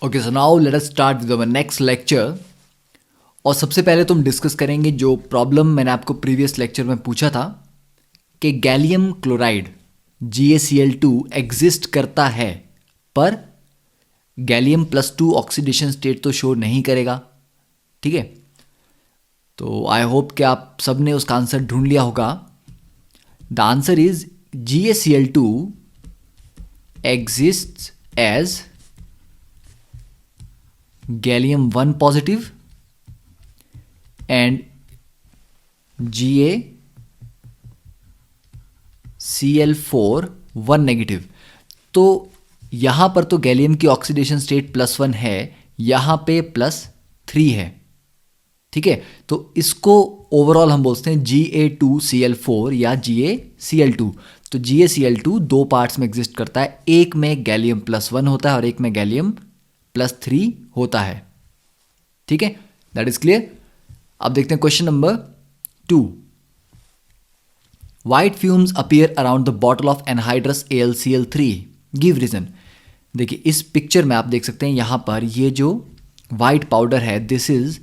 Okay, so now let us start with our next lecture. और सबसे पहले तुम डिस्कस करेंगे जो प्रॉब्लम मैंने आपको प्रीवियस लेक्चर में पूछा था कि गैलियम क्लोराइड GaCl2 एग्जिस्ट करता है, पर गैलियम +2 ऑक्सीडेशन स्टेट तो शो नहीं करेगा। ठीक है, तो आई होप कि आप सब ने उसका आंसर ढूंढ लिया होगा। The answer is GaCl2 exist as gallium 1 positive and GaCl4 1 negative. तो यहाँ पर तो गैलियम की ऑक्सीडेशन स्टेट +1 है, यहाँ पे +3 है। ठीक है, तो इसको ओवरऑल हम बोलते हैं Ga2Cl4 या GaCl2। तो GaCl2 दो पार्ट्स में एग्जिस्ट करता है, एक में गैलियम +1 होता है और एक में गैलियम +3 होता है। ठीक है, दैट इज क्लियर। अब देखते हैं question number 2। White fumes appear around the bottle of anhydrous AlCl3, give reason. देखिए इस पिक्चर में आप देख सकते हैं, यहां पर ये जो व्हाइट पाउडर है दिस इज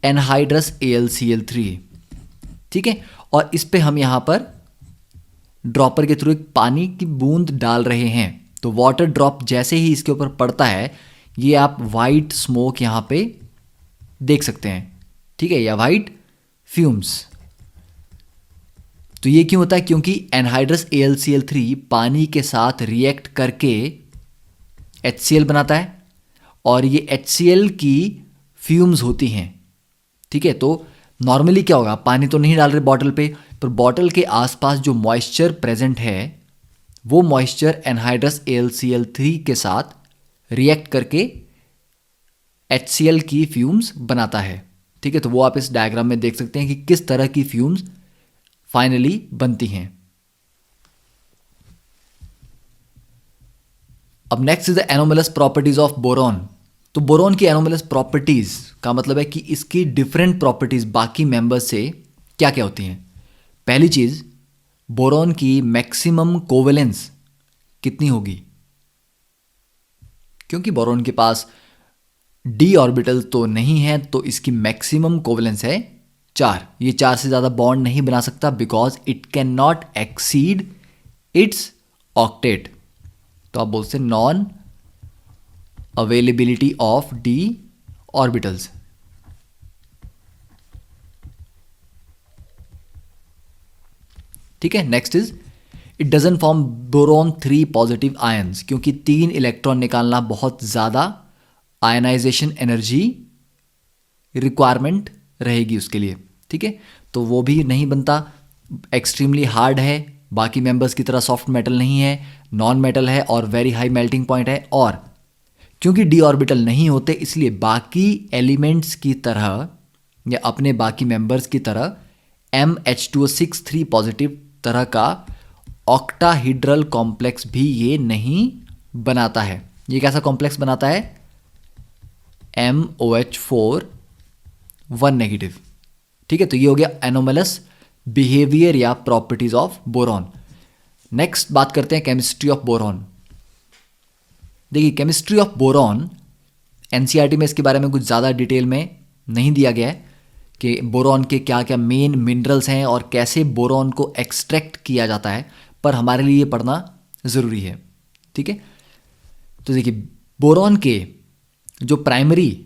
एनहाइड्रस AlCl3। ठीक है, और इस पे हम यहां पर ड्रॉपर के थ्रू एक पानी की बूंद डाल रहे हैं। तो वाटर ड्रॉप जैसे ही इसके ऊपर पड़ता है, ये आप वाइट स्मोक यहां पे देख सकते हैं। ठीक है, या वाइट फ्यूम्स। तो ये क्यों होता है? क्योंकि एनहाइड्रस AlCl3 पानी के साथ रिएक्ट करके HCl बनाता है और ये HCl की फ्यूम्स होती हैं। ठीक है, तो नॉर्मली क्या होगा, पानी तो नहीं डाल रहे बॉटल पे, पर बॉटल के आसपास जो मॉइस्चर प्रेजेंट है वो मॉइस्चर एनहाइड्रस AlCl3 के साथ रिएक्ट करके HCl की फ्यूम्स बनाता है। ठीक है, तो वो आप इस डायग्राम में देख सकते हैं कि किस तरह की फ्यूम्स फाइनली बनती हैं। अब next is the anomalous properties of boron. तो बोरॉन की एनोमलस प्रॉपर्टीज का मतलब है कि इसकी डिफरेंट प्रॉपर्टीज बाकी मेंबर्स से क्या क्या होती हैं। पहली चीज, बोरॉन की मैक्सिमम कोवेलेंस कितनी होगी? क्योंकि बोरॉन के पास d ऑर्बिटल तो नहीं है, तो इसकी मैक्सिमम कोवेलेंस है 4। ये 4 से ज़्यादा बॉन्ड नहीं बना सकता because it can not exceed it's octet. तो आप बोलते हैं non availability of d orbitals. ठीक है, next is it doesn't form boron 3 positive ions, क्योंकि 3 इलेक्ट्रॉन निकालना बहुत ज़्यादा आयनाइजेशन एनर्जी रिक्वायरमेंट रहेगी उसके लिए। ठीक है, तो वो भी नहीं बनता। एक्सट्रीमली हार्ड है, बाकी मेंबर्स की तरह सॉफ्ट मेटल नहीं है, नॉन मेटल है और वेरी हाई मेल्टिंग पॉइंट है। और क्योंकि d ऑर्बिटल नहीं होते, इसलिए बाकी एलिमेंट्स की तरह या अपने बाकी मेंबर्स की तरह MH2O6 3 पॉजिटिव तरह का ऑक्टाहीड्रल कॉम्प्लेक्स भी ये नहीं बनाता है। ये कैसा कॉम्प्लेक्स बनाता है? MOH4 1 negative. ठीक है, तो ये हो गया एनोमलस बिहेवियर या प्रॉपर्टीज ऑफ बोरॉन। नेक्स्ट बात करते हैं केमिस्ट्री ऑफ बोरॉन। देखिए केमिस्ट्री ऑफ बोरॉन एनसीईआरटी में इसके बारे में कुछ ज़्यादा डिटेल में नहीं दिया गया है कि बोरॉन के क्या क्या मेन मिनरल्स हैं और कैसे बोरॉन को एक्सट्रैक्ट किया जाता है, पर हमारे लिए ये पढ़ना ज़रूरी है। ठीक है, तो देखिए बोरॉन के जो प्राइमरी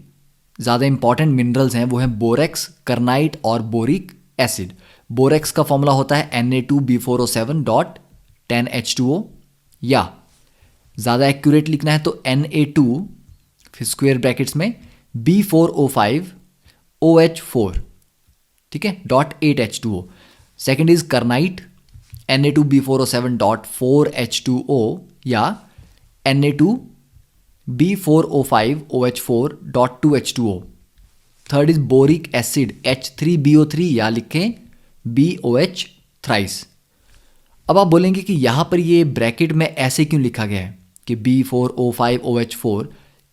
ज़्यादा इंपॉर्टेंट मिनरल्स हैं वो हैं बोरेक्स, करनाइट और बोरिक एसिड। बोरेक्स का फॉर्मूला होता है Na2B4O7.10H2O, या ज़्यादा एक्यूरेट लिखना है तो Na2 फिर स्क्वायर ब्रैकेट्स में B4O5OH4। ठीक है, .8H2O। सेकेंड इज करनाइट Na2B4O7.4H2O या Na2B4O5OH4.2H2O। Third is boric acid H3BO3 या लिखें BOH थ्राइस। अब आप बोलेंगे कि यहाँ पर ये ब्रैकेट में ऐसे क्यों लिखा गया है कि B4O5OH4?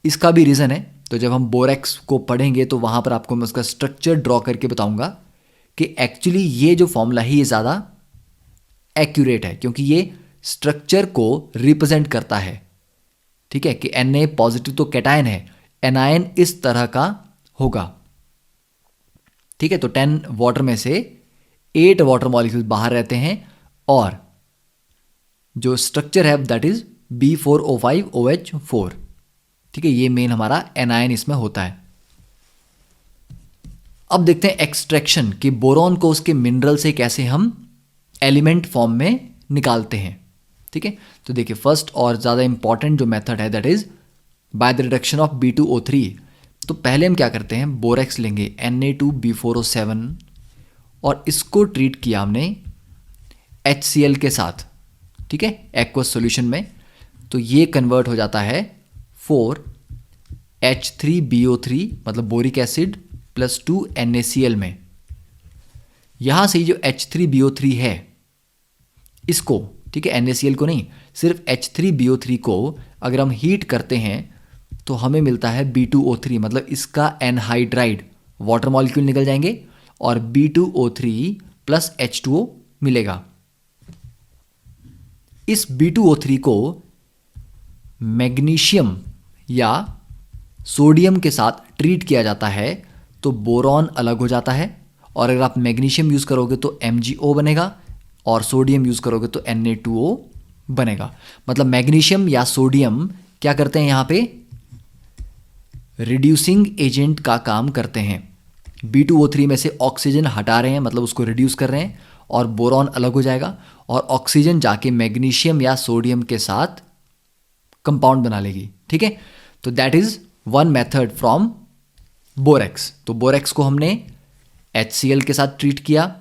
इसका भी रीज़न है, तो जब हम बोरेक्स को पढ़ेंगे तो वहाँ पर आपको मैं उसका स्ट्रक्चर ड्रॉ करके बताऊंगा कि एक्चुअली ये जो फॉर्मूला है ये ज़्यादा एक्यूरेट है, क्योंकि ये स्ट्रक्चर को रिप्रेजेंट करता है। ठीक है, कि Na पॉजिटिव तो कैटायन है, एनायन इस तरह का होगा। ठीक है, तो 10 वाटर में से 8 वाटर मॉलिक्यूल बाहर रहते हैं और जो स्ट्रक्चर है दैट इज B4O5OH4। ठीक है, ये मेन हमारा एनायन इसमें होता है। अब देखते हैं एक्सट्रैक्शन कि बोरॉन को उसके मिनरल से कैसे हम एलिमेंट फॉर्म में निकालते हैं। ठीक है, तो देखिए फर्स्ट और ज़्यादा इंपॉर्टेंट जो मेथड है that is by the reduction of B2O3। तो पहले हम क्या करते हैं, बोरेक्स लेंगे Na2B4O7 और इसको ट्रीट किया हमने HCl के साथ। ठीक है, एक्वस सॉल्यूशन में, तो ये कन्वर्ट हो जाता है 4H3BO3 मतलब बोरिक एसिड प्लस 2 NaCl में। यहां से जो H3BO3 है इसको, ठीक है, NaCl को नहीं, सिर्फ H3BO3 को अगर हम हीट करते हैं तो हमें मिलता है B2O3 मतलब इसका एनहाइड्राइड वाटर मॉलिक्यूल निकल जाएंगे और B2O3 प्लस H2O मिलेगा। इस B2O3 को मैग्नीशियम या सोडियम के साथ ट्रीट किया जाता है तो बोरॉन अलग हो जाता है, और अगर आप मैग्नीशियम यूज़ करोगे तो MgO बनेगा और सोडियम यूज़ करोगे तो Na2O बनेगा। मतलब मैग्नीशियम या सोडियम क्या करते हैं यहाँ पे, रिड्यूसिंग एजेंट का काम करते हैं। B2O3 में से ऑक्सीजन हटा रहे हैं मतलब उसको रिड्यूस कर रहे हैं और बोरॉन अलग हो जाएगा और ऑक्सीजन जाके मैग्नीशियम या सोडियम के साथ कंपाउंड बना लेगी। ठीक है, तो that is one method from borax. तो बोरेक्स को हमने HCl के साथ ट्रीट किया,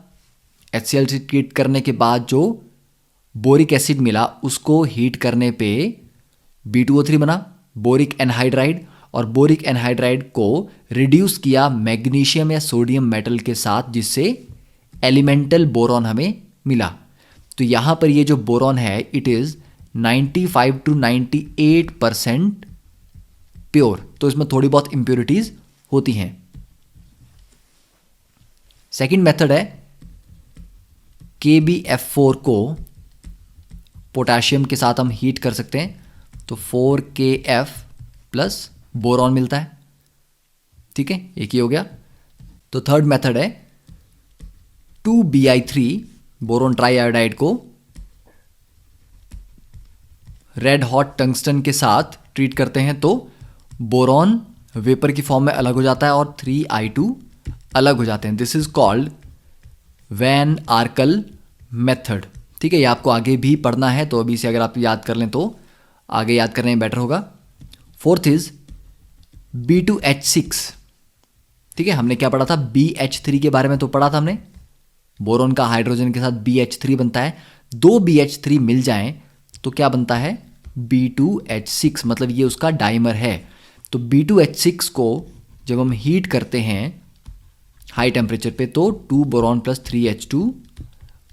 HCl से ट्रीट करने के बाद जो बोरिक एसिड मिला उसको हीट करने पे B2O3 बना, बोरिक एनहाइड्राइड, और बोरिक एनहाइड्राइड को रिड्यूस किया मैग्नीशियम या सोडियम मेटल के साथ जिससे एलिमेंटल बोरॉन हमें मिला। तो यहाँ पर ये जो बोरॉन है इट इज़ 95 to 98% प्योर, तो इसमें थोड़ी बहुत इम्प्योरिटीज होती हैं। सेकेंड मेथड है KbF4 को पोटाशियम के साथ हम हीट कर सकते हैं तो 4Kf प्लस बोरॉन मिलता है। ठीक है, एक ही हो गया। तो थर्ड मेथड है 2Bi3 बोरॉन ट्राईआयोडाइड को रेड हॉट टंगस्टन के साथ ट्रीट करते हैं तो बोरॉन वेपर की फॉर्म में अलग हो जाता है और 3I2 अलग हो जाते हैं। This is called van Arkel method. ठीक है, ये आपको आगे भी पढ़ना है तो अभी से अगर आप याद कर लें तो आगे याद करने में बेटर होगा। Fourth is B2H6। ठीक है, हमने क्या पढ़ा था, BH3 के बारे में तो पढ़ा था हमने, बोरॉन का हाइड्रोजन के साथ BH3 बनता है, दो BH3 मिल जाएं तो क्या बनता है B2H6 मतलब ये उसका डाइमर है। तो B2H6 को जब हम हीट करते हैं हाई टेम्परेचर पे तो 2 बोरॉन प्लस 3H2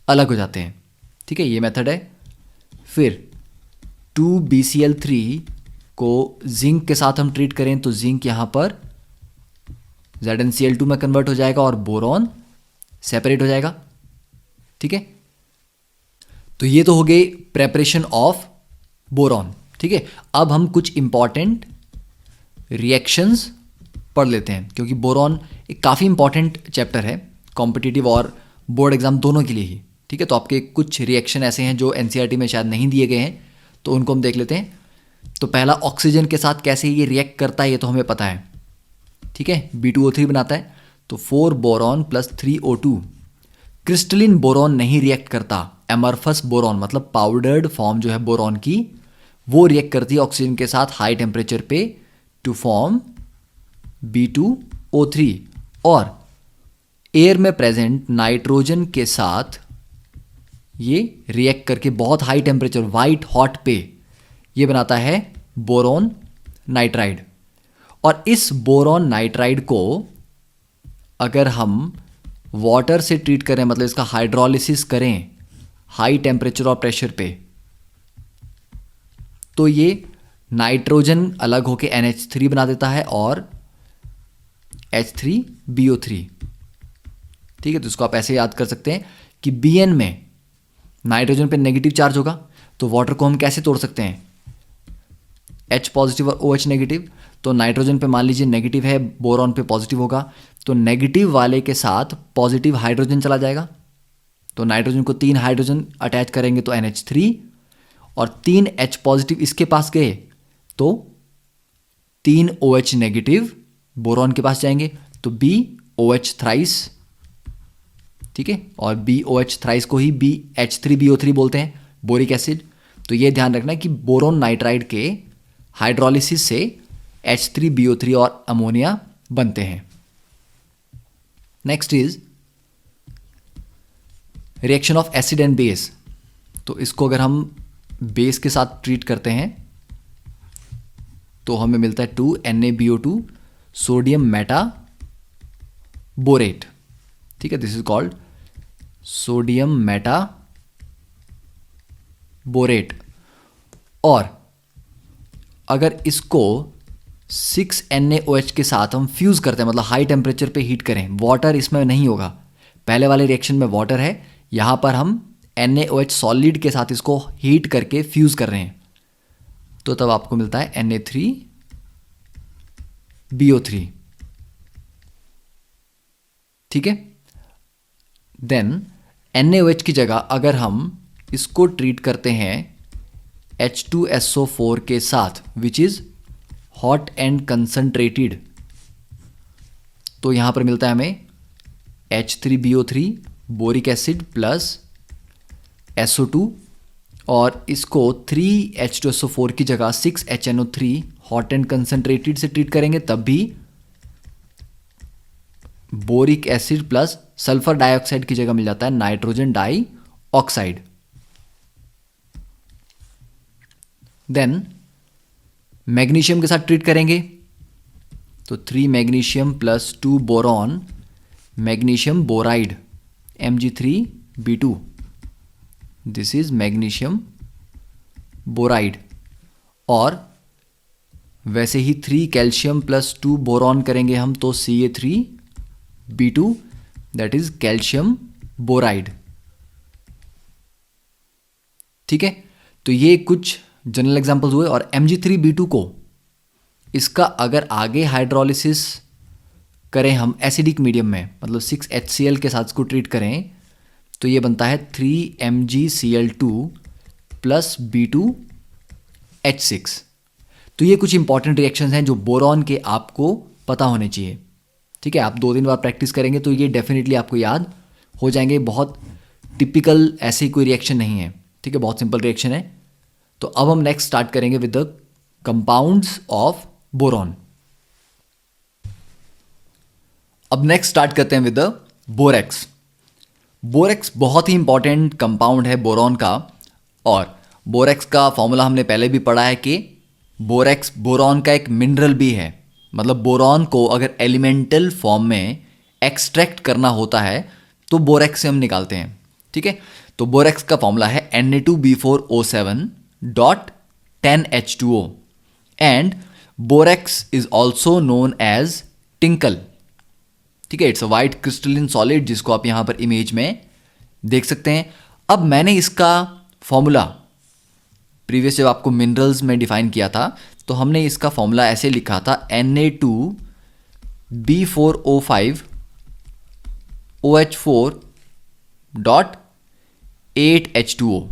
अलग हो जाते हैं। ठीक है, ये मेथड है। फिर 2BCl3 को जिंक के साथ हम ट्रीट करें तो जिंक यहाँ पर ZnCl2 में कन्वर्ट हो जाएगा और बोरॉन सेपरेट हो जाएगा। ठीक है, तो ये तो हो गई प्रेपरेशन ऑफ बोरॉन। ठीक है, अब हम कुछ इंपॉर्टेंट रिएक्शंस पढ़ लेते हैं क्योंकि बोरॉन एक काफ़ी इंपॉर्टेंट चैप्टर है कॉम्पिटिटिव और बोर्ड एग्जाम दोनों के लिए ही। ठीक है, तो आपके कुछ रिएक्शन ऐसे हैं जो NCERT में शायद नहीं दिए गए हैं तो उनको हम देख लेते हैं। तो पहला ऑक्सीजन के साथ कैसे ये रिएक्ट करता है ये तो हमें पता है। ठीक है, B2O3 बनाता है तो 4 boron plus 3O2। Crystalline boron नहीं रिएक्ट करता, एमरफस बोरॉन मतलब पाउडर्ड फॉर्म जो है बोरॉन की वो रिएक्ट करती है ऑक्सीजन के साथ हाई टेम्परेचर पे टू फॉर्म B2O3, और एयर में प्रेजेंट नाइट्रोजन के साथ ये रिएक्ट करके बहुत हाई टेम्परेचर वाइट हॉट पे ये बनाता है बोरॉन नाइट्राइड। और इस बोरॉन नाइट्राइड को अगर हम वाटर से ट्रीट करें मतलब इसका हाइड्रोलिसिस करें हाई टेम्परेचर और प्रेशर पे तो ये नाइट्रोजन अलग होके NH3 बना देता है और H3BO3। ठीक है, तो इसको आप ऐसे याद कर सकते हैं कि Bn में नाइट्रोजन पे नेगेटिव चार्ज होगा तो वाटर को हम कैसे तोड़ सकते हैं, H पॉजिटिव और OH नेगेटिव, तो नाइट्रोजन पे मान लीजिए नेगेटिव है, बोरॉन पे पॉजिटिव होगा, तो नेगेटिव वाले के साथ पॉजिटिव हाइड्रोजन चला जाएगा, तो नाइट्रोजन को 3 हाइड्रोजन अटैच करेंगे तो NH3, और 3 H पॉजिटिव इसके पास गए तो 3 OH नेगेटिव बोरॉन के पास जाएंगे, तो BOH थ्राइस, ठीक है, और BOH थ्राइस को ही BH3BO3 बोलते हैं, बोरिक एसिड। तो ये ध्यान रखना कि बोरोन नाइट्राइड के हाइड्रोलिसिस से H3BO3 और अमोनिया बनते हैं। Next is reaction of acid and base. तो इसको अगर हम बेस के साथ ट्रीट करते हैं तो हमें मिलता है 2NaBO2 सोडियम मेटा बोरेट, ठीक है, this is called sodium Meta borate. और अगर इसको 6NaOH के साथ हम फ्यूज करते हैं, मतलब हाई टेम्परेचर पे हीट करें, वाटर इसमें नहीं होगा, पहले वाले रिएक्शन में वाटर है, यहां पर हम NaOH सॉलिड के साथ इसको हीट करके फ्यूज कर रहे हैं, तो तब आपको मिलता है Na3BO3, ठीक है। देन NaOH की जगह अगर हम इसको ट्रीट करते हैं H2SO4 के साथ which is hot and concentrated, तो यहां पर मिलता है हमें H3BO3 boric acid plus SO2, और इसको 3H2SO4 की जगह 6HNO3 हॉट एंड कंसंट्रेटेड से ट्रीट करेंगे, तब भी boric acid plus sulphur dioxide की जगह मिल जाता है nitrogen dioxide. Then magnesium के साथ ट्रीट करेंगे, तो 3 magnesium plus 2 boron, magnesium boride Mg3B2, this is magnesium boride. और वैसे ही 3 कैल्शियम प्लस 2 बोरॉन करेंगे हम तो Ca3B2, that is calcium boride, ठीक है। तो ये कुछ जनरल एग्जांपल्स हुए। और Mg3B2 को इसका अगर आगे हाइड्रोलिसिस करें हम एसिडिक मीडियम में, मतलब 6HCl के साथ इसको ट्रीट करें, तो ये बनता है 3MgCl2 प्लस B2H6। तो ये कुछ इंपॉर्टेंट रिएक्शंस हैं जो बोरॉन के आपको पता होने चाहिए, ठीक है। आप 2 दिन बाद प्रैक्टिस करेंगे तो ये डेफिनेटली आपको याद हो जाएंगे। बहुत टिपिकल ऐसी कोई रिएक्शन नहीं है, ठीक है, बहुत सिंपल रिएक्शन है। तो अब हम नेक्स्ट स्टार्ट करेंगे with the compounds of boron. अब नेक्स्ट स्टार्ट करते हैं विद द बोरेक्स। बोरेक्स बहुत ही इंपॉर्टेंट कंपाउंड है बोरॉन का, और बोरेक्स का फॉर्मूला हमने पहले भी पढ़ा है कि बोरेक्स बोरॉन का एक मिनरल भी है, मतलब बोरॉन को अगर एलिमेंटल फॉर्म में एक्सट्रैक्ट करना होता है तो बोरेक्स से हम निकालते हैं, ठीक है। तो बोरेक्स का फॉर्मूला है Na2B4O7.10H2O, and borax is also known as tincal, ठीक है। It's a white crystalline solid, जिसको आप यहां पर इमेज में देख सकते हैं। अब मैंने इसका फॉर्मूला प्रीवियस जब आपको मिनरल्स में डिफाइन किया था तो हमने इसका फॉर्मूला ऐसे लिखा था Na2B4O5OH4.8H2O।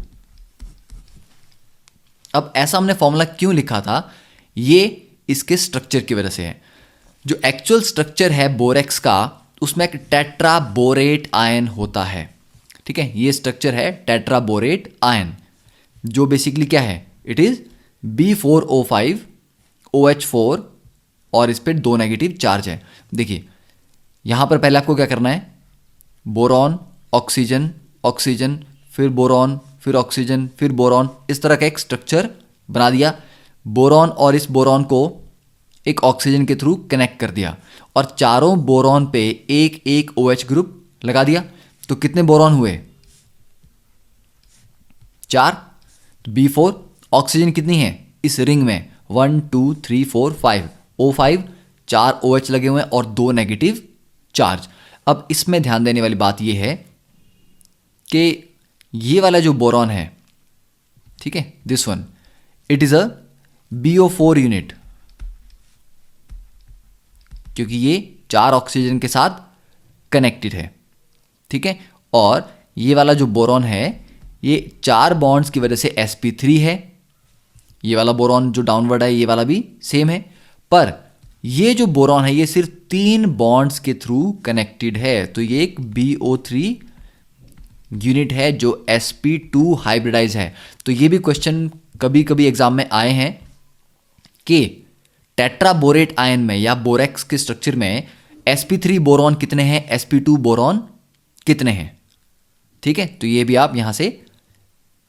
अब ऐसा हमने फॉर्मूला क्यों लिखा था, ये इसके स्ट्रक्चर की वजह से है। जो एक्चुअल स्ट्रक्चर है बोरेक्स का, उसमें एक टेट्राबोरेट आयन होता है, ठीक है। ये स्ट्रक्चर है टेट्राबोरेट आयन, जो बेसिकली क्या है, इट इज B4O5OH4, और इस पर 2 नेगेटिव चार्ज है। देखिए यहां पर पहले आपको क्या करना है, बोरॉन ऑक्सीजन ऑक्सीजन, फिर बोरॉन, फिर ऑक्सीजन, फिर बोरॉन, इस तरह का एक स्ट्रक्चर बना दिया। बोरॉन और इस बोरॉन को एक ऑक्सीजन के थ्रू कनेक्ट कर दिया, और चारों बोरॉन पे एक एक OH ग्रुप लगा दिया। तो कितने बोरॉन हुए, 4। तो B4 ऑक्सीजन कितनी है इस रिंग में, 1 2 3 4 5, O5 4 OH लगे हुए हैं और 2 नेगेटिव चार्ज। अब इसमें ध्यान देने वाली बात यह है कि ये वाला जो बोरॉन है, ठीक है, this one, it is a BO4 unit, क्योंकि ये 4 ऑक्सीजन के साथ कनेक्टेड है, ठीक है। और ये वाला जो बोरॉन है ये 4 बॉन्ड्स की वजह से sp3 है। ये वाला बोरॉन जो डाउनवर्ड है ये वाला भी सेम है, पर ये जो बोरॉन है ये सिर्फ 3 बॉन्ड्स के थ्रू कनेक्टेड है, तो ये एक BO3 यूनिट है जो sp2 हाइब्रिडाइज है। तो ये भी क्वेश्चन कभी कभी एग्जाम में आए हैं कि टेट्राबोरेट आयन में या बोरेक्स के स्ट्रक्चर में sp3 बोरॉन कितने हैं, sp2 बोरॉन कितने हैं, ठीक है। तो ये भी आप यहां से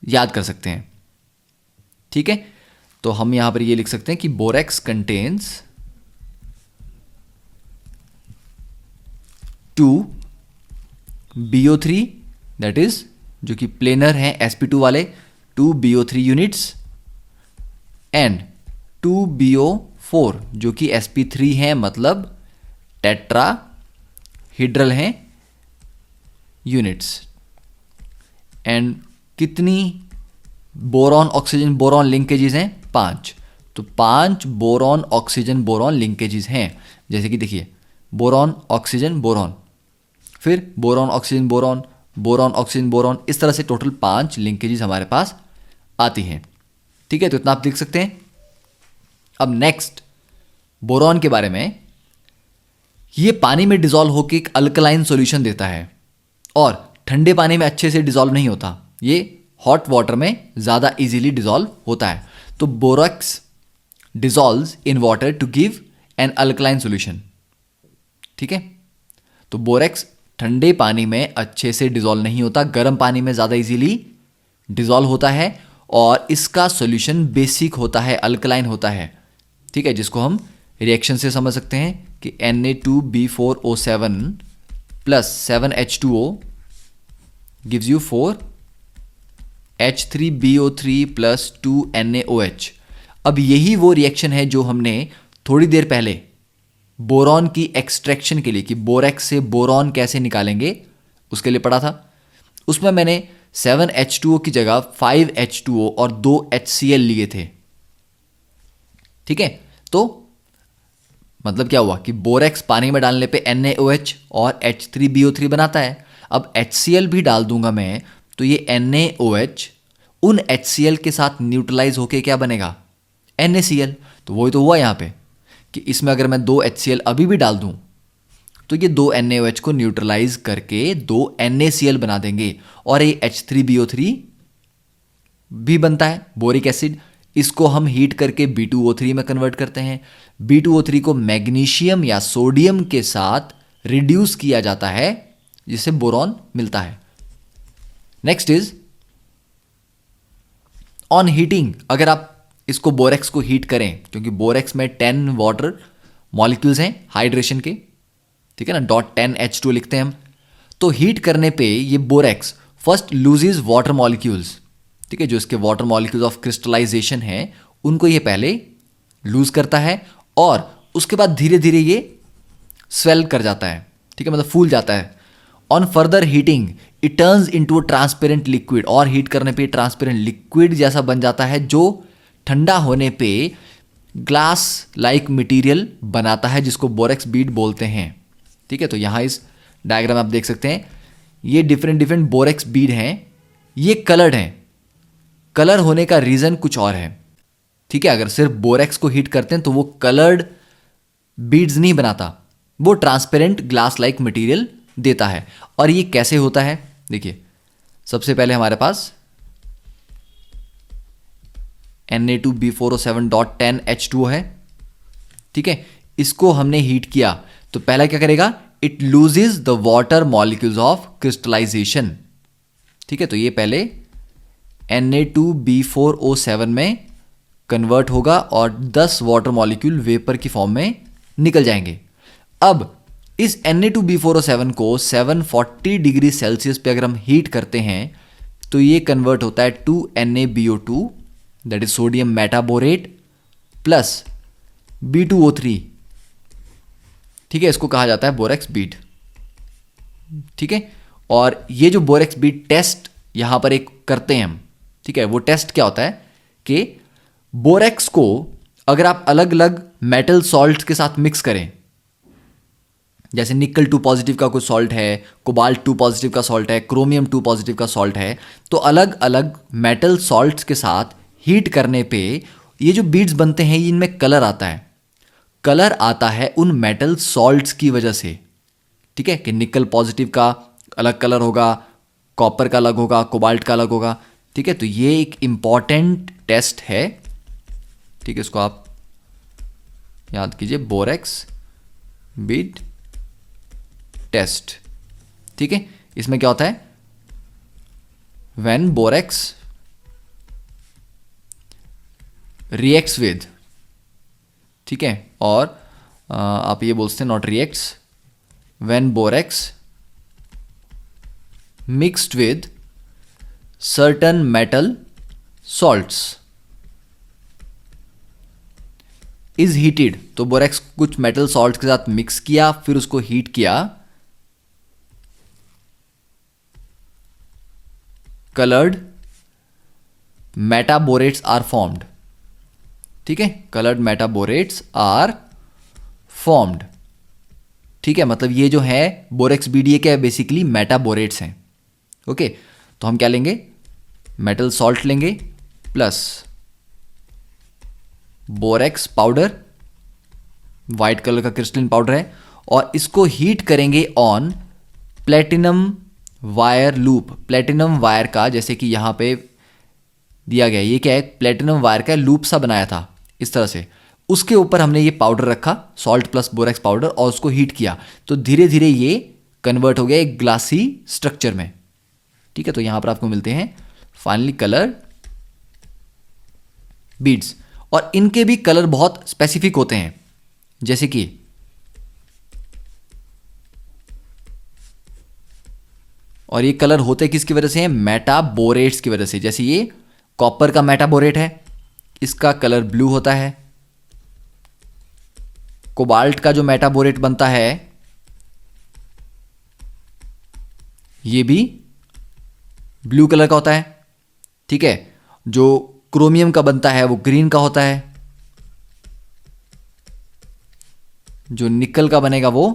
याद कर सकते हैं, ठीक है। तो हम यहां पर ये लिख सकते हैं कि borax contains 2 BO3 that is जो कि प्लेनर हैं sp2 वाले 2 BO3 यूनिट्स एंड 2 BO4 जो कि sp3 हैं, मतलब टेट्राहीड्रल हैं यूनिट्स। एंड कितनी बोरॉन ऑक्सीजन बोरॉन लिंकेजेस हैं, 5। तो 5 बोरॉन ऑक्सीजन बोरॉन लिंकेजेस हैं, जैसे कि देखिए बोरॉन ऑक्सीजन बोरॉन, फिर boron oxygen boron, boron oxygen boron, इस तरह से टोटल 5 लिंकेजेस हमारे पास आती हैं, ठीक है। तो इतना आप लिख सकते हैं। अब नेक्स्ट बोरॉन के बारे में, ये पानी में डिसॉल्व होकर एक अल्कलाइन सॉल्यूशन देता है और ठंडे पानी में अच्छे से डिसॉल्व नहीं होता, ये हॉट वाटर में ज़्यादा इजीली डिसॉल्व होता है। तो borax dissolves in water to give an alkaline solution, ठीक है। तो बोरेक्स ठंडे पानी में अच्छे से डिसॉल्व नहीं होता, गर्म पानी में ज़्यादा इजीली डिसॉल्व होता है और इसका सॉल्यूशन बेसिक होता है, अल्कलाइन होता है, ठीक है, जिसको हम रिएक्शन से समझ सकते हैं कि Na2B4O7 plus 7H2O gives you 4H3BO3 plus 2NaOH। अब यही वो रिएक्शन है जो हमने थोड़ी देर पहले बोरॉन की एक्सट्रैक्शन के लिए कि बोरेक्स से बोरॉन कैसे निकालेंगे उसके लिए पढ़ा था। उसमें मैंने 7H2O की जगह 5H2O और 2 HCl लिए थे, ठीक है। तो मतलब क्या हुआ कि बोरेक्स पानी में डालने पे NaOH और H3BO3 बनाता है। अब HCl भी डाल दूंगा मैं तो ये NaOH उन HCl के साथ न्यूट्रलाइज होके क्या बनेगा, NaCl। तो वही तो हुआ यहाँ पे कि इसमें अगर मैं 2 HCl अभी भी डाल दूं तो ये 2 NaOH को न्यूट्रलाइज करके 2 NaCl बना देंगे और ये H3BO3 भी बनता है, बोरिक एसिड। इसको हम हीट करके B2O3 में कन्वर्ट करते हैं। B2O3 को मैग्नीशियम या सोडियम के साथ रिड्यूस किया जाता है जिससे बोरॉन मिलता है। नेक्स्ट इज ऑन हीटिंग, अगर आप इसको बोरेक्स को हीट करें, क्योंकि बोरेक्स में 10 वाटर मॉलिक्यूल्स हैं हाइड्रेशन के, ठीक है ना, .10H2 लिखते हैं हम। तो हीट करने पे ये borax first loses water molecules, ठीक है, जो इसके वाटर मॉलिक्यूल्स ऑफ क्रिस्टलाइजेशन है उनको ये पहले लूज करता है और उसके बाद धीरे धीरे ये स्वेल कर जाता है, ठीक है, मतलब फूल जाता है। On further heating it turns into a transparent liquid, और हीट करने पे ट्रांसपेरेंट लिक्विड जैसा बन जाता है जो ठंडा होने पे ग्लास लाइक मटेरियल बनाता है जिसको बोरेक्स बीड बोलते हैं, ठीक है। तो यहाँ इस डायग्राम आप देख सकते हैं ये डिफरेंट डिफरेंट बोरेक्स बीड हैं, ये कलर्ड हैं। कलर होने का रीज़न कुछ और है, ठीक है। अगर सिर्फ बोरेक्स को हीट करते हैं तो वो कलर्ड बीड्स नहीं बनाता, वो ट्रांसपेरेंट ग्लास लाइक मटेरियल देता है। और ये कैसे होता है, देखिए सबसे पहले हमारे पास Na2B4O7.10H2O है, ठीक है। इसको हमने हीट किया तो पहला क्या करेगा, it loses the water molecules of crystallisation, ठीक है। तो ये पहले Na2B4O7 में कन्वर्ट होगा और 10 वाटर मॉलिक्यूल वेपर की फॉर्म में निकल जाएंगे। अब इस Na2B4O7 को 740 डिग्री सेल्सियस पे अगर हम हीट करते हैं तो ये कन्वर्ट होता है to NaBO2 that is sodium metaborate plus B2O3, ठीक है। इसको कहा जाता है बोरेक्स बीड, ठीक है। और ये जो बोरेक्स बीड टेस्ट यहां पर एक करते हैं हम, ठीक है, वो टेस्ट क्या होता है कि बोरेक्स को अगर आप अलग अलग मेटल सॉल्ट के साथ मिक्स करें, जैसे निकल 2 पॉजिटिव का कोई सॉल्ट है, कोबाल्ट 2 पॉजिटिव का सॉल्ट है, क्रोमियम 2 पॉजिटिव का सॉल्ट है, तो अलग अलग मेटल सॉल्ट्स के साथ हीट करने पे ये जो बीड्स बनते हैं इनमें कलर आता है। कलर आता है उन मेटल सॉल्ट्स की वजह से, ठीक है, कि निकल पॉजिटिव का अलग कलर होगा, कॉपर का अलग होगा, कोबाल्ट का अलग होगा, ठीक है। तो ये एक इंपॉर्टेंट टेस्ट है, ठीक है, इसको आप याद कीजिए, बोरेक्स बीड टेस्ट, ठीक है। इसमें क्या होता है, व्हेन बोरेक्स रिएक्ट्स विद, ठीक है, और आप ये बोलते हैं not reacts, when borax mixed with certain metal salts is heated. तो बोरेक्स कुछ मेटल सॉल्ट के साथ मिक्स किया, फिर उसको हीट किया, कलर्ड मेटाबोरेट्स आर फॉर्म्ड, ठीक है, कलर्ड मेटाबोरेट्स आर फॉर्म्ड, ठीक है। मतलब ये जो है बोरेक्स बीडीए क्या है, बेसिकली मेटाबोरेट्स हैं, ओके। तो हम क्या लेंगे, मेटल सॉल्ट लेंगे plus borax powder, white colour का क्रिस्टलिन पाउडर है, और इसको हीट करेंगे on platinum wire loop. Platinum wire का, जैसे कि यहां पे दिया गया, ये क्या है, प्लेटिनम वायर का लूप सा बनाया था इस तरह से, उसके ऊपर हमने ये पाउडर रखा, सॉल्ट प्लस बोरेक्स पाउडर, और उसको हीट किया, तो धीरे धीरे ये कन्वर्ट हो गया एक ग्लासी स्ट्रक्चर में, ठीक है। तो यहां पर आपको मिलते हैं फाइनली कलर बीड्स, और इनके भी कलर बहुत स्पेसिफिक होते हैं, जैसे कि और ये कलर होते किसकी वजह से हैं, मेटाबोरेट्स की वजह से। जैसे ये कॉपर का मेटाबोरेट है, इसका कलर ब्लू होता है। कोबाल्ट का जो मेटाबोरेट बनता है ये भी ब्लू कलर का होता है, ठीक है। जो क्रोमियम का बनता है वो ग्रीन का होता है, जो निकल का बनेगा वो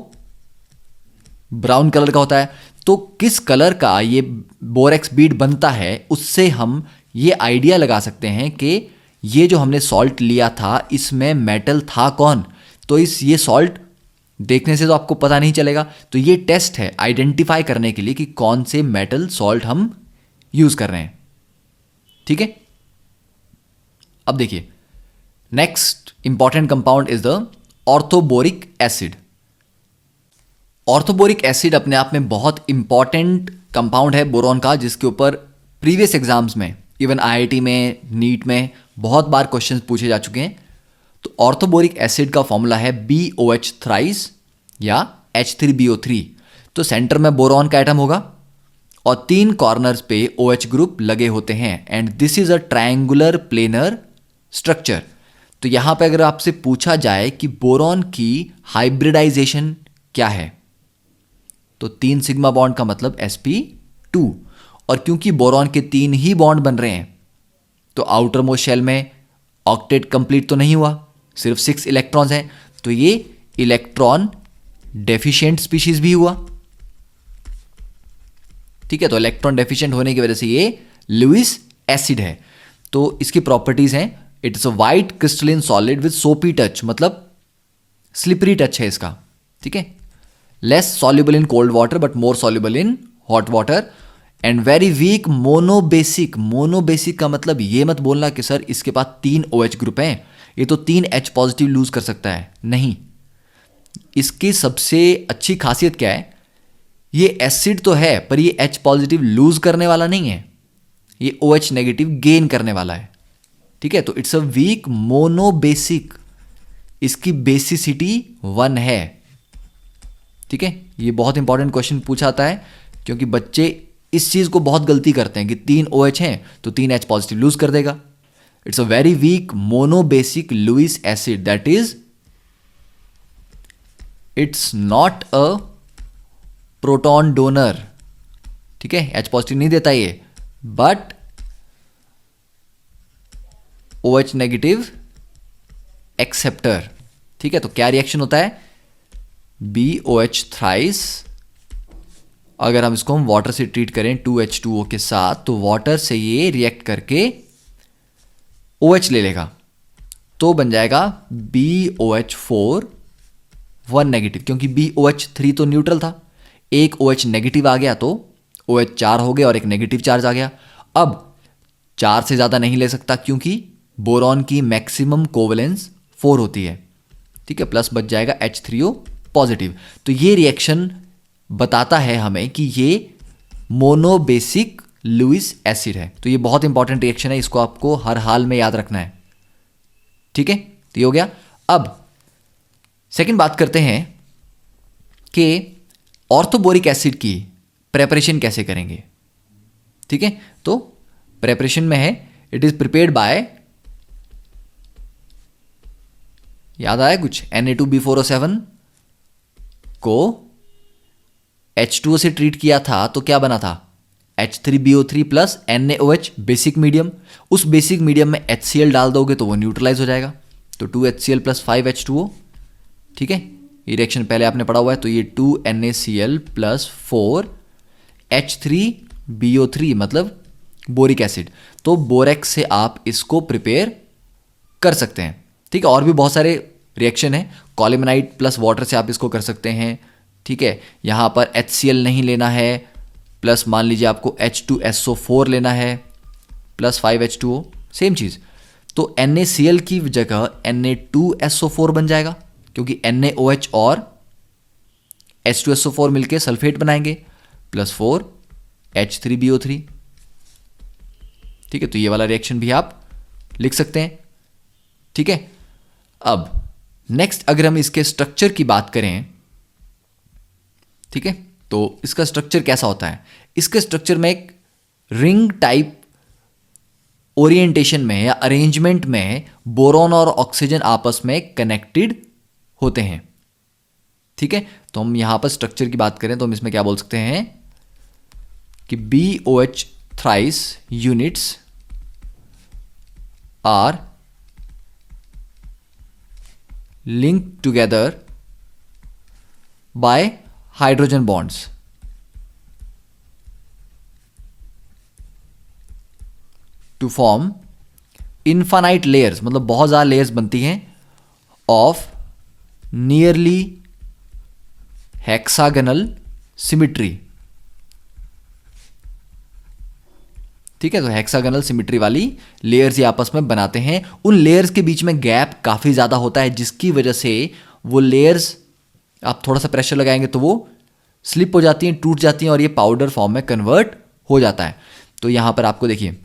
ब्राउन कलर का होता है। तो किस कलर का ये बोरेक्स बीड बनता है, उससे हम ये आइडिया लगा सकते हैं कि ये जो हमने सॉल्ट लिया था इसमें मेटल था कौन। तो ये सॉल्ट देखने से तो आपको पता नहीं चलेगा, तो ये टेस्ट है आइडेंटिफाई करने के लिए कि कौन से मेटल सॉल्ट हम यूज कर रहे हैं, ठीक है। अब देखिए, next important compound is the orthoboric acid. Orthoboric acid अपने आप में बहुत इंपॉर्टेंट कंपाउंड है बोरॉन का, जिसके ऊपर प्रीवियस एग्जाम्स में, इवन आईआईटी में, नीट में बहुत बार क्वेश्चंस पूछे जा चुके हैं। तो ऑर्थोबोरिक एसिड का फॉर्मूला है BOH थ्राइस या H3BO3। तो सेंटर में बोरॉन का एटम होगा और 3 कॉर्नर्स पे OH ग्रुप लगे होते हैं, and this is a triangular planar structure. तो यहां पे अगर आपसे पूछा जाए कि बोरॉन की हाइब्रिडाइजेशन क्या है, तो 3 सिग्मा बॉन्ड का मतलब sp2, और क्योंकि बोरॉन के 3 ही बॉन्ड बन रहे हैं तो आउटर मोस्ट शेल में ऑक्टेट कंप्लीट तो नहीं हुआ, सिर्फ 6 इलेक्ट्रॉन्स हैं, तो ये इलेक्ट्रॉन डेफिशिएंट स्पीशीज भी हुआ, ठीक है। तो इलेक्ट्रॉन डेफिशिएंट होने की वजह से ये लुईस एसिड है। तो इसकी प्रॉपर्टीज हैं, it is a white crystalline solid with सोपी टच, मतलब स्लिपरी टच है इसका, ठीक है। Less soluble in cold water but more soluble in hot water, and very weak monobasic. Monobasic का मतलब ये मत बोलना कि सर इसके पास 3 OH ग्रुप हैं, ये तो 3 H पॉजिटिव लूज कर सकता है, नहीं। इसकी सबसे अच्छी खासियत क्या है, ये एसिड तो है पर ये H पॉजिटिव लूज करने वाला नहीं है, ये OH नेगेटिव गेन करने वाला है, ठीक है। तो इट्स अ वीक मोनोबेसिक, इसकी बेसिसिटी 1 है, ठीक है। ये बहुत इंपॉर्टेंट क्वेश्चन पूछा आता है, क्योंकि बच्चे इस चीज को बहुत गलती करते हैं कि 3 OH हैं तो 3 H पॉजिटिव लूज कर देगा। It's a very weak monobasic Lewis acid, that is it's not a proton donor, ठीक है, H पॉजिटिव नहीं देता ये, बट OH नेगेटिव एक्सेप्टर। ठीक है, तो क्या रिएक्शन होता है, BOH थ्राइस, अगर हम इसको वाटर से ट्रीट करें 2H2O के साथ, तो वाटर से ये रिएक्ट करके OH ले लेगा, तो बन जाएगा BOH4 1 नेगेटिव, क्योंकि BOH3 तो न्यूट्रल था, एक OH नेगेटिव आ गया तो OH 4 हो गया और एक नेगेटिव चार्ज आ गया। अब 4 से ज़्यादा नहीं ले सकता क्योंकि बोरॉन की मैक्सिमम कोवलेंस 4 होती है। ठीक है, प्लस बच जाएगा H3O पॉजिटिव। तो ये रिएक्शन बताता है हमें कि ये मोनोबेसिक लुईस एसिड है। तो ये बहुत इंपॉर्टेंट रिएक्शन है, इसको आपको हर हाल में याद रखना है। ठीक है, तो ये हो गया। अब सेकंड बात करते हैं कि ऑर्थोबोरिक एसिड की प्रेपरेशन कैसे करेंगे। ठीक है, तो प्रेपरेशन में है, इट इज प्रिपेयर्ड बाय, याद आया कुछ, Na2B4O7 को H2O से ट्रीट किया था तो क्या बना था, H3BO3 plus NaOH basic medium. उस बेसिक मीडियम में HCl डाल दोगे तो वो न्यूट्रलाइज हो जाएगा, तो 2HCl प्लस 5H2O। ठीक है, ये रिएक्शन पहले आपने पढ़ा हुआ है, तो ये 2NaCl प्लस 4H3BO3 मतलब बोरिक एसिड। तो बोरेक्स से आप इसको प्रिपेयर कर सकते हैं। ठीक है, और भी बहुत सारे रिएक्शन है, कॉलिमनाइट प्लस वाटर से आप इसको कर सकते हैं। ठीक है, यहाँ पर HCl नहीं लेना है, प्लस मान लीजिए आपको H2SO4 लेना है प्लस 5H2O, सेम चीज़। तो NaCl की जगह Na2SO4 बन जाएगा, क्योंकि NaOH और H2SO4 मिलके सल्फेट बनाएंगे, प्लस 4H3BO3। ठीक है, तो ये वाला रिएक्शन भी आप लिख सकते हैं। ठीक है, अब नेक्स्ट अगर हम इसके स्ट्रक्चर की बात करें, ठीक है, तो इसका स्ट्रक्चर कैसा होता है, इसके स्ट्रक्चर में एक रिंग टाइप ओरिएंटेशन में या अरेंजमेंट में बोरॉन और ऑक्सीजन आपस में कनेक्टेड होते हैं। ठीक है, तो हम यहां पर स्ट्रक्चर की बात करें तो हम इसमें क्या बोल सकते हैं कि BOH thrice units are linked together by hydrogen bonds। to form infinite layers, मतलब बहुत ज़्यादा लेयर्स बनती हैं of nearly hexagonal symmetry। ठीक है, तो हेक्सागोनल सिमेट्री वाली लेयर्स ये आपस में बनाते हैं। उन लेयर्स के बीच में गैप काफ़ी ज़्यादा होता है, जिसकी वजह से वो लेयर्स आप थोड़ा सा प्रेशर लगाएंगे तो वो स्लिप हो जाती हैं, टूट जाती हैं और ये पाउडर फॉर्म में कन्वर्ट हो जाता है। तो यहां पर आपको देखिए,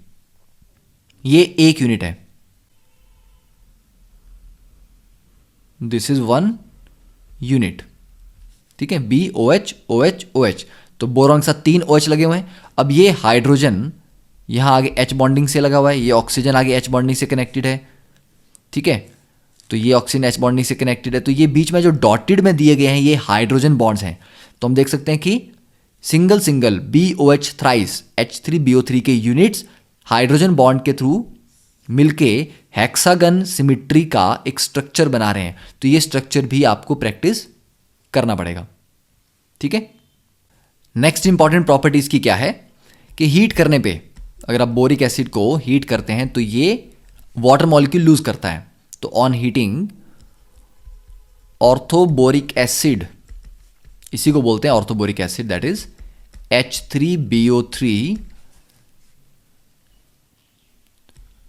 ये एक यूनिट है, दिस इज 1 यूनिट। ठीक है, BOH OH OH, तो बोरॉन के साथ 3 OH लगे हुए हैं। अब ये हाइड्रोजन यहां आगे H बॉन्डिंग से लगा हुआ है, ये ऑक्सीजन आगे H बॉन्डिंग से कनेक्टेड है। ठीक है, तो ये ऑक्सीजन H बॉन्डिंग से कनेक्टेड है, तो ये बीच में जो डॉटेड में दिए गए हैं ये हाइड्रोजन बॉन्ड्स हैं। तो हम देख सकते हैं कि single single BOH thrice H3BO3 के यूनिट्स हाइड्रोजन बॉन्ड के थ्रू मिलके हेक्सागन सिमेट्री का एक स्ट्रक्चर बना रहे हैं। तो ये स्ट्रक्चर भी आपको प्रैक्टिस करना पड़ेगा। ठीक है, नेक्स्ट इंपॉर्टेंट प्रॉपर्टीज की क्या है कि हीट करने पे अगर आप बोरिक एसिड को हीट करते हैं तो ये वाटर मॉलिक्यूल लूज करता है। तो ऑन हीटिंग ऑर्थोबोरिक एसिड, इसी को बोलते हैं orthoboric acid, that is H3BO3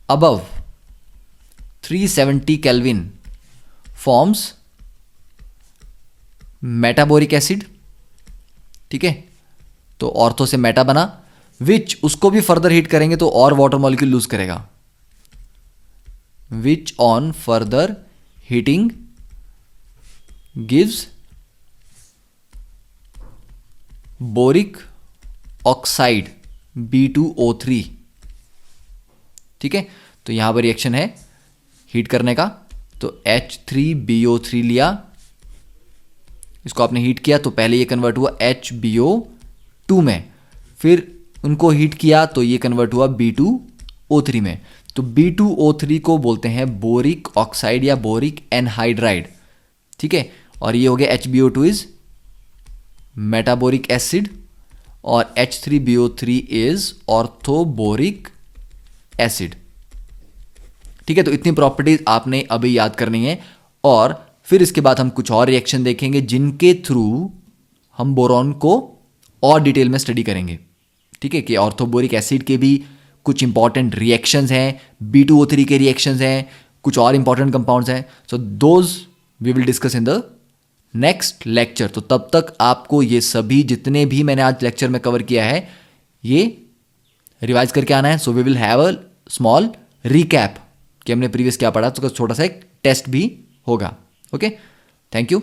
above 370 kelvin forms metaboric acid. ठीक है, तो ऑर्थो से मेटा बना, विच उसको भी फर्दर हीट करेंगे तो और वाटर मॉलिक्यूल लूज करेगा, which on further heating gives boric oxide B2O3। ठीक है, तो यहां पर रिएक्शन है हीट करने का, तो H3BO3 लिया, इसको आपने हीट किया तो पहले ये कन्वर्ट हुआ HBO2 में, फिर उनको हीट किया तो ये कन्वर्ट हुआ B2O3 में। तो B2O3 को बोलते हैं बोरिक ऑक्साइड या बोरिक एनहाइड्राइड, ठीक है। और ये हो गया HbO2 इज मेटाबोरिक एसिड और H3BO3 इज ऑर्थोबोरिक एसिड, ठीक है। तो इतनी प्रॉपर्टीज आपने अभी याद करनी है और फिर इसके बाद हम कुछ और रिएक्शन देखेंगे जिनके थ्रू हम बोरॉन को और डिटेल में स्टडी करेंगे, ठीक है। कि ऑर्थोबोरिक एसिड के भी कुछ इंपॉर्टेंट रिएक्शंस हैं, B2O3 के रिएक्शंस हैं, कुछ और इंपॉर्टेंट कंपाउंड्स हैं। So those we will discuss in the next lecture. तो तब तक आपको ये सभी जितने भी मैंने आज लेक्चर में कवर किया है ये रिवाइज करके आना है। So we will have a small recap कि हमने प्रीवियस क्या पढ़ा, तो छोटा सा एक टेस्ट भी होगा। Okay, thank you.